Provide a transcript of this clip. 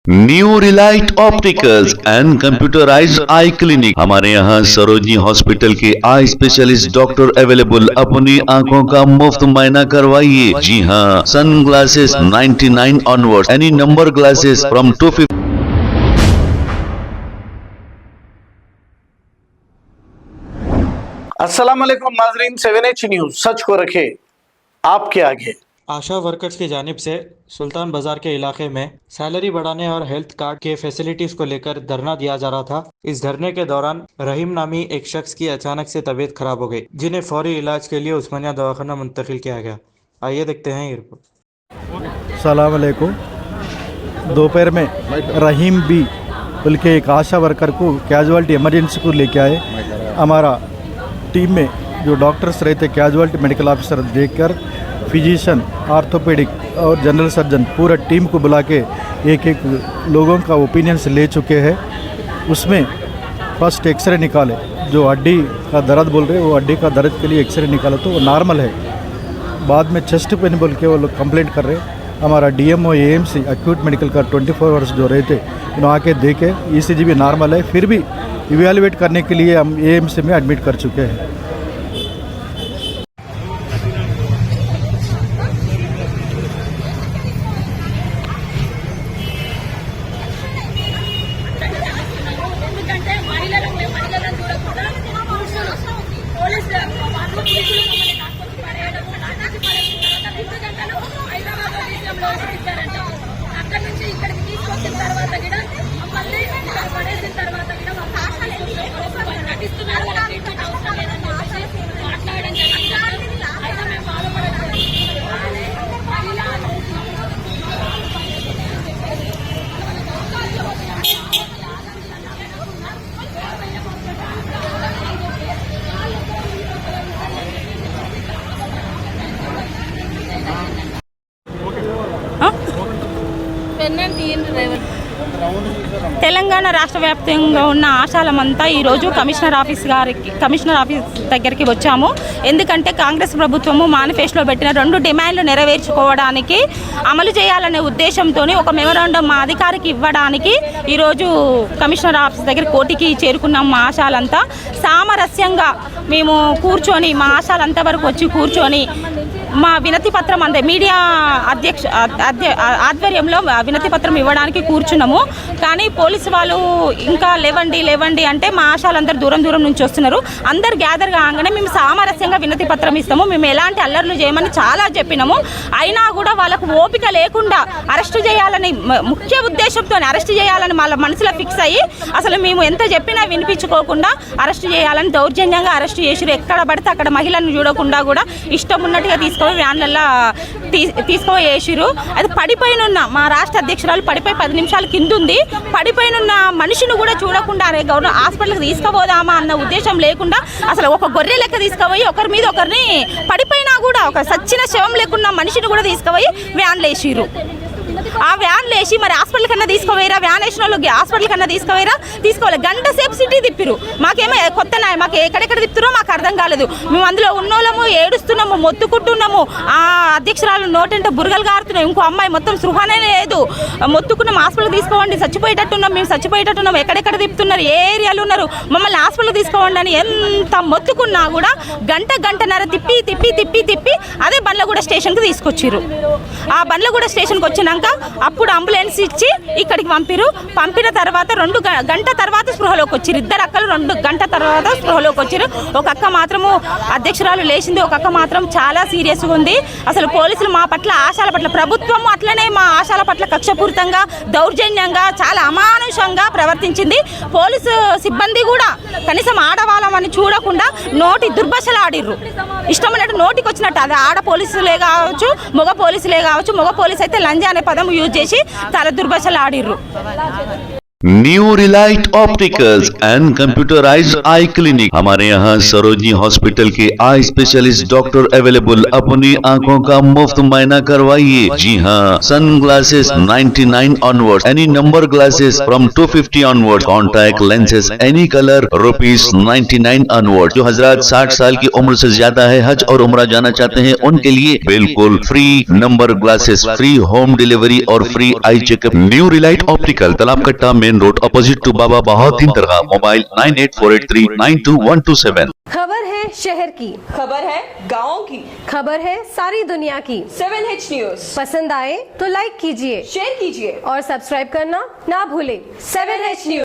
New relight opticals and computerised eye clinic. हमारे यहाँ Sarojini hospital के आई स्पेशलिस्ट डॉक्टर अवेलेबल। अपनी आंखों का मुफ्त मायना करवाइए। जी हाँ, sunglasses 99 onwards, any number glasses from 250। अस्सलाम वालेकुम नाजरीन, 7H न्यूज सच को रखे आपके आगे। आशा वर्कर्स की जानिब से सुल्तान बाजार के इलाके में सैलरी बढ़ाने और हेल्थ कार्ड के फैसिलिटीज को लेकर धरना दिया जा रहा था। इस धरने के दौरान रहीम नामी एक शख्स की अचानक से तबीयत खराब हो गई, जिन्हें फौरी इलाज के लिए उस्मानिया दवाखाना मुंतकिल किया गया। आइए देखते हैं ये रिपोर्ट। सलाम अलैकुम। दोपहर में रहीम बी बल्कि एक आशा वर्कर को कैजुअल्टी इमरजेंसी को लेके आए। हमारा टीम में जो डॉक्टर्स रहते, कैजुअल्टी मेडिकल ऑफिसर देखकर फिजिशियन, आर्थोपेडिक और जनरल सर्जन पूरा टीम को बुला के एक एक लोगों का ओपिनियंस ले चुके हैं। उसमें फर्स्ट एक्सरे निकाले, जो हड्डी का दर्द बोल रहे हैं वो हड्डी का दर्द के लिए एक्सरे निकाला तो वो नॉर्मल है। बाद में चेस्ट पेन बोल के वो लोग कंप्लेंट कर रहे हैं। हमारा DMO AMC एक्यूट मेडिकल का 24 आवर्स जो रहते उन्होंने आके देखे ECG भी नॉर्मल है, फिर भी इवेलुएट करने के लिए हम AMC में एडमिट कर चुके हैं। తెలంగాణ రాష్ట్ర వ్యాప్తంగా ఉన్న ఆశాలమంతా ఈరోజు కమిషనర్ ఆఫీస్ దగ్గరికి వచ్చాము. ఎందుకంటే కాంగ్రెస్ ప్రభుత్వము మేనిఫెస్టోలో పెట్టిన 2 డిమాండ్లు నెరవేర్చుకోవడానికి అమలు చేయాలనే ఉద్దేశంతో ఒక మెమరాండం మా అధికారికి ఇవ్వడానికి ఈరోజు కమిషనర్ ఆఫీస్ దగ్గర కోటికి చేరుకున్నాం. మా ఆశాలంతా సామరస్యంగా మేము కూర్చొని, మా ఆశాలంతా వరకు వచ్చి కూర్చొని మా వినతి పత్రం మీడియా ఆధ్వర్యంలో వినతి పత్రం ఇవ్వడానికి కూర్చున్నాము. కానీ పోలీసు వాళ్ళు ఇంకా లేవండి అంటే మా ఆశాలందరూ దూరం నుంచి వస్తున్నారు. అందరు గ్యాదర్ కాగానే మేము సామరస్యంగా వినతి పత్రం ఇస్తాము, మేము ఎలాంటి అల్లర్లు చేయమని చాలా చెప్పినాము. అయినా కూడా వాళ్ళకు ఓపిక లేకుండా అరెస్ట్ చేయాలని, ముఖ్య ఉద్దేశంతో అరెస్ట్ చేయాలని వాళ్ళ మనసులో ఫిక్స్ అయ్యి అసలు మేము ఎంత చెప్పినా వినిపించుకోకుండా అరెస్ట్ చేయాలని దౌర్జన్యంగా అరెస్ట్ చేసిరు. ఎక్కడ పడితే అక్కడ మహిళలను చూడకుండా కూడా ఇష్టం ఉన్నట్టుగా తీసుకొని వ్యాన్లలో తీసుకుపోయేసిరు. అది పడిపోయినున్న మా రాష్ట్ర అధ్యక్షురాలు పడిపోయి 10 నిమిషాల కింద ఉంది. పడిపోయినున్న మనిషిని కూడా చూడకుండా అరే గవర్నమెంట్ హాస్పిటల్కి తీసుకుపోదామా అన్న ఉద్దేశం లేకుండా అసలు ఒక గొర్రె లెక్క తీసుకుపోయి ఒకరి మీద ఒకరిని పడిపోయినా కూడా ఒక సచ్చిన శవం లేకున్న మనిషిని కూడా తీసుకుపోయి వ్యాన్లు వేసిరు. ఆ వ్యాన్లు వేసి మరి హాస్పిటల్ కన్నా తీసుకోవేరా, వ్యాన్ వేసిన వాళ్ళు హాస్పిటల్ కన్నా తీసుకోవాలి. గంట సేపు సిటీ తిప్పిరు. మాకేమో కొత్త మాకు ఎక్కడెక్కడ తిప్పుతారో మాకు అర్థం కాలేదు. మేము అందులో ఉన్నోళ్ళము ఏడుస్తున్నాము, మొత్తుకుంటున్నాము. ఆ అధ్యక్షురాలు నోటంటే బురగలు గారుతున్నాయి. ఇంకో అమ్మాయి మొత్తం సృహానే లేదు. మొత్తుకున్నాం, హాస్పిటల్ తీసుకోవండి, మేము చచ్చిపోయేటట్టున్నాం, ఎక్కడెక్కడ తిప్పుతున్నారు, ఏ ఏరియాలు ఉన్నారు, మమ్మల్ని హాస్పిటల్ తీసుకోవండి అని ఎంత మొత్తుకున్నా కూడా గంటన్నర తిప్పి అదే బండ్లగూడ స్టేషన్కి తీసుకొచ్చిర్రు. ఆ బండ్లగూడ స్టేషన్కి వచ్చినాక అప్పుడు అంబులెన్స్ ఇచ్చి ఇక్కడికి పంపిన తర్వాత 2 గంట తర్వాత స్పృహలోకి వచ్చిరు. 2 అక్కలు 2 గంట తర్వాత స్పృహలోకి వచ్చిరు. ఒక అక్క మాత్రము అధ్యక్షురాలు లేచింది, ఒక అక్క మాత్రం చాలా సీరియస్గా ఉంది. అసలు పోలీసులు మా పట్ల, ఆశాల పట్ల, ప్రభుత్వం అట్లనే మా ఆశాల పట్ల కక్షపూరితంగా, దౌర్జన్యంగా, చాలా అమానుషంగా ప్రవర్తించింది. పోలీసు సిబ్బంది కూడా కనీసం ఆడవాళ్ళమని చూడకుండా నోటి దుర్భాషలు ఆడిర్రు. ఇష్టం ఉన్నట్టు నోటికి వచ్చినట్టు, అది ఆడ పోలీసులే కావచ్చు, మగ పోలీసులే కావచ్చు. మగ పోలీసు అయితే లంజా అనే పదం యూజ్ చేసి చాలా దుర్భాషలు ఆడిర్రు. New relight opticals and computerised eye clinic. हमारे यहाँ सरोजनी हॉस्पिटल के आई स्पेशलिस्ट डॉक्टर अवेलेबल। अपनी आंखों का मुफ्त मुआयना करवाइए। जी हाँ, sunglasses 99 onward, any number glasses from 250 onward, contact lenses any colour ₹99 onward. जो हजरात 60 साल की उम्र से ज्यादा है, हज और उम्रा जाना चाहते हैं, उनके लिए बिल्कुल free number glasses, free home delivery और free eye checkup. New relight optical, Talab Katta, main road, opposite to Baba Bahauddin Dargah. Mobile 9848392127। खबर है शहर की, खबर है गाँव की, खबर है सारी दुनिया की। 7H न्यूज पसंद आए तो लाइक कीजिए, शेयर कीजिए और सब्सक्राइब करना ना भूले। 7H news.